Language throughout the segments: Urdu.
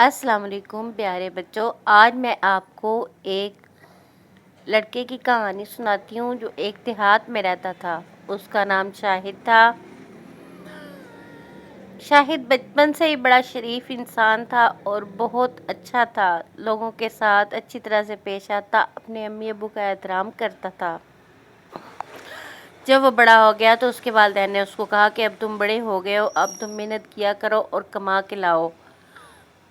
السلام علیکم پیارے بچوں، آج میں آپ کو ایک لڑکے کی کہانی سناتی ہوں جو ایک دیہات میں رہتا تھا۔ اس کا نام شاہد تھا۔ شاہد بچپن سے ہی بڑا شریف انسان تھا اور بہت اچھا تھا، لوگوں کے ساتھ اچھی طرح سے پیش آتا، اپنے امی ابو کا احترام کرتا تھا۔ جب وہ بڑا ہو گیا تو اس کے والدین نے اس کو کہا کہ اب تم بڑے ہو گئے ہو، اب تم محنت کیا کرو اور کما کے لاؤ۔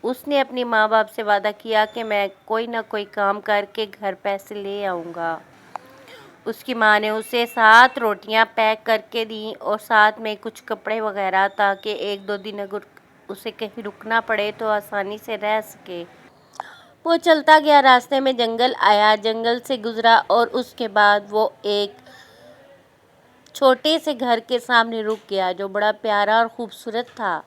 اس نے اپنی ماں باپ سے وعدہ کیا کہ میں کوئی نہ کوئی کام کر کے گھر پیسے لے آؤں گا۔ اس کی ماں نے اسے 7 روٹیاں پیک کر کے دیں اور ساتھ میں کچھ کپڑے وغیرہ، تاکہ 1-2 دن اگر اسے کہیں رکنا پڑے تو آسانی سے رہ سکے۔ وہ چلتا گیا، راستے میں جنگل آیا، جنگل سے گزرا اور اس کے بعد وہ ایک چھوٹے سے گھر کے سامنے رک گیا جو بڑا پیارا اور خوبصورت تھا۔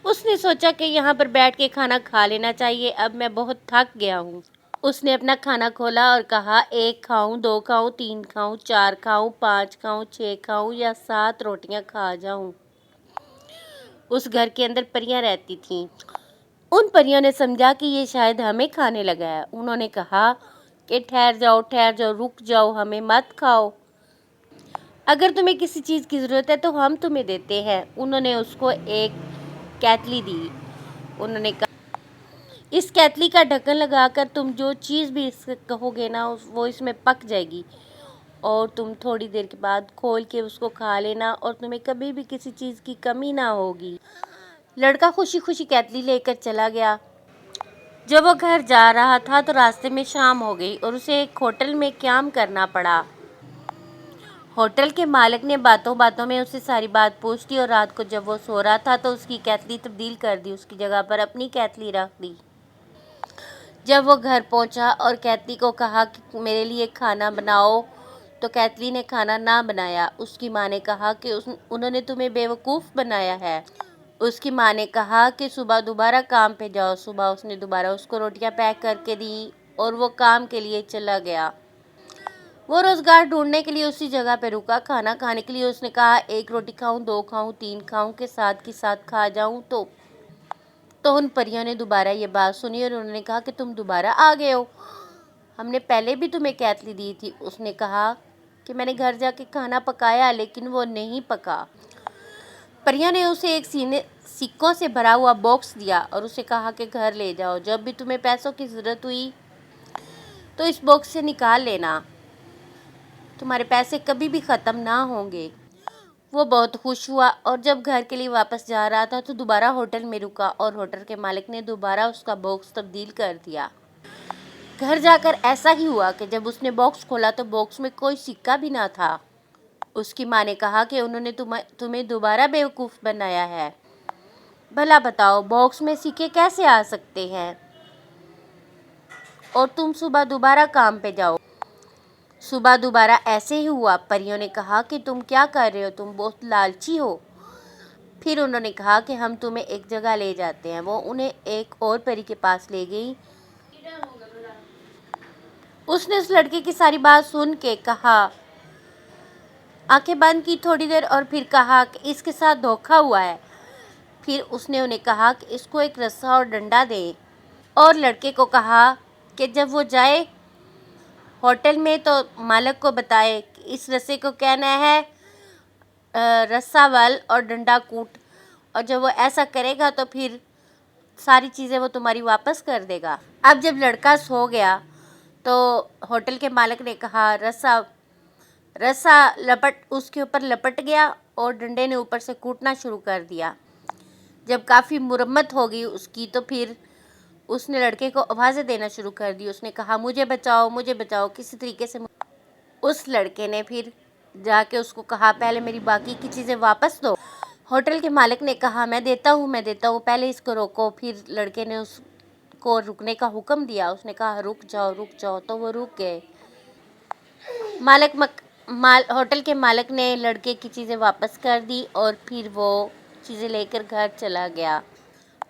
اس نے سوچا کہ یہاں پر بیٹھ کے کھانا کھا لینا چاہیے، اب میں بہت تھک گیا ہوں۔ اس نے اپنا کھانا کھولا اور کہا 1 کھاؤں، 2 کھاؤں، 3 کھاؤں، 4 کھاؤں، 5 کھاؤں، 6 کھاؤں یا 7 روٹیاں کھا جاؤں۔ اس گھر کے اندر پریاں رہتی تھیں۔ ان پریوں نے سمجھا کہ یہ شاید ہمیں کھانے لگا ہے۔ انہوں نے کہا کہ ٹھہر جاؤ، رک جاؤ، ہمیں مت کھاؤ۔ اگر تمہیں کسی چیز کی ضرورت ہے تو ہم تمہیں دیتے ہیں۔ انہوں نے اس کو ایک کیتلی دی۔ انہوں نے کہا اس کیتلی کا ڈھکن لگا کر تم جو چیز بھی اس سے کہو گے نا وہ اس میں پک جائے گی، اور تم تھوڑی دیر کے بعد کھول کے اس کو کھا لینا اور تمہیں کبھی بھی کسی چیز کی کمی نہ ہوگی۔ لڑکا خوشی خوشی کیتلی لے کر چلا گیا۔ جب وہ گھر جا رہا تھا تو راستے میں شام ہو گئی اور اسے ایک ہوٹل میں قیام کرنا پڑا۔ ہوٹل کے مالک نے باتوں باتوں میں اسے ساری بات پوچھ لی اور رات کو جب وہ سو رہا تھا تو اس کی کیتلی تبدیل کر دی، اس کی جگہ پر اپنی کیتلی رکھ دی۔ جب وہ گھر پہنچا اور کیتلی کو کہا کہ میرے لیے کھانا بناؤ تو کیتلی نے کھانا نہ بنایا۔ اس کی ماں نے کہا کہ انہوں نے تمہیں بیوقوف بنایا ہے۔ اس کی ماں نے کہا کہ صبح دوبارہ کام پہ جاؤ۔ صبح اس نے دوبارہ اس کو روٹیاں پیک کر کے دیں اور وہ کام کے لیے چلا گیا۔ وہ روزگار ڈھونڈنے کے لیے اسی جگہ پہ رکا۔ کھانا کھانے کے لیے اس نے کہا 1 روٹی کھاؤں، 2 کھاؤں، 3 کھاؤں کے ساتھ کھا جاؤں تو ان پریوں نے دوبارہ یہ بات سنی اور انہوں نے کہا کہ تم دوبارہ آ گئے ہو، ہم نے پہلے بھی تمہیں کیتلی دی تھی۔ اس نے کہا کہ میں نے گھر جا کے کھانا پکایا لیکن وہ نہیں پکا۔ پریوں نے اسے ایک سکوں سے بھرا ہوا باکس دیا اور اسے کہا کہ گھر لے جاؤ، جب بھی تمہیں پیسوں کی ضرورت ہوئی تو اس باکس سے نکال لینا، تمہارے پیسے کبھی بھی ختم نہ ہوں گے۔ وہ بہت خوش ہوا اور جب گھر کے لیے واپس جا رہا تھا تو دوبارہ ہوٹل میں رکا اور ہوٹل کے مالک نے دوبارہ اس کا باکس تبدیل کر دیا۔ گھر جا کر ایسا ہی ہوا کہ جب اس نے باکس کھولا تو باکس میں کوئی سکہ بھی نہ تھا۔ اس کی ماں نے کہا کہ انہوں نے تمہیں دوبارہ بیوقوف بنایا ہے، بھلا بتاؤ باکس میں سکے کیسے آ سکتے ہیں، اور تم صبح دوبارہ کام پہ جاؤ۔ صبح دوبارہ ایسے ہی ہوا۔ پریوں نے کہا کہ تم کیا کر رہے ہو، تم بہت لالچی ہو۔ پھر انہوں نے کہا کہ ہم تمہیں ایک جگہ لے جاتے ہیں۔ وہ انہیں ایک اور پری کے پاس لے گئی۔ اس نے اس لڑکے کی ساری بات سن کے کہا، آنکھیں بند کی تھوڑی دیر اور پھر کہا کہ اس کے ساتھ دھوکا ہوا ہے۔ پھر اس نے انہیں کہا کہ اس کو ایک رسا اور ڈنڈا دیں، اور لڑکے کو کہا کہ جب وہ جائے ہوٹل میں تو مالک کو بتائے کہ اس رسے کو کہنا ہے رسا ول اور ڈنڈا کوٹ، اور جب وہ ایسا کرے گا تو پھر ساری چیزیں وہ تمہاری واپس کر دے گا۔ اب جب لڑکا سو گیا تو ہوٹل کے مالک نے کہا رسا اس کے اوپر لپٹ گیا اور ڈنڈے نے اوپر سے کوٹنا شروع کر دیا۔ جب کافی مرمت ہو گئی اس کی تو پھر اس نے لڑکے کو آوازیں دینا شروع کر دی۔ اس نے کہا مجھے بچاؤ، مجھے بچاؤ، کسی طریقے سے۔ اس لڑکے نے پھر جا کے اس کو کہا پہلے میری باقی کی چیزیں واپس دو۔ ہوٹل کے مالک نے کہا میں دیتا ہوں، پہلے اس کو روکو۔ پھر لڑکے نے اس کو رکنے کا حکم دیا۔ اس نے کہا رک جاؤ، تو وہ رک گئے۔ ہوٹل کے مالک نے لڑکے کی چیزیں واپس کر دی اور پھر وہ چیزیں لے کر گھر چلا گیا۔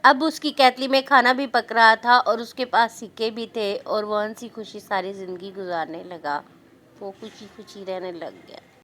اب اس کی کیتلی میں کھانا بھی پک رہا تھا اور اس کے پاس سکے بھی تھے، اور وہ ہنسی خوشی ساری زندگی گزارنے لگا۔ وہ خوشی خوشی رہنے لگ گیا۔